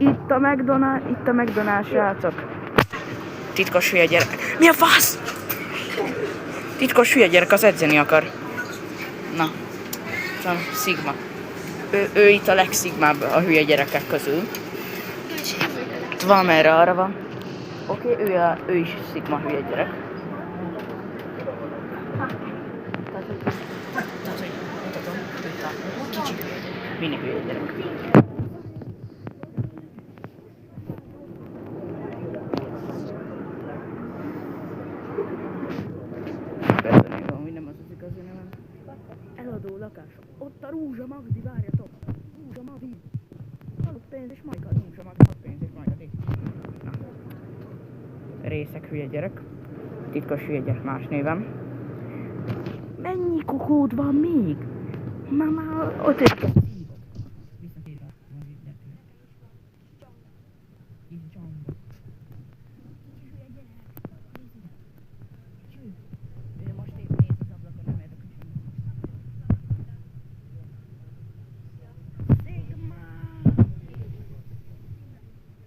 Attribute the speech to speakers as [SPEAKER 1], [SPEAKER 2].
[SPEAKER 1] Itt a McDonald's, srácok. Titkos hülye gyerek. Mi a fasz? Titkos hülye gyerek, az edzeni akar. Na. Sigma. Ő itt a legszigmább a hülye gyerekek közül. Van merre, arra van. Oké, ő is szigma hülye gyerek. Tehát, hogy mutatom, itt a kicsi mini hülye gyerek. Persze még van, hogy nem az az igazi nevem. Eladó lakás. Ott a Rúzsa Magdi, várjatok. Rúzsa Magdi. Halott pénz és Majka. Rúzsa Magdi, halott pénz és Majka. Na. Részek hülye gyerek. Titkos hülye gyerek más névem. Mennyi kokód van még? Már ott egy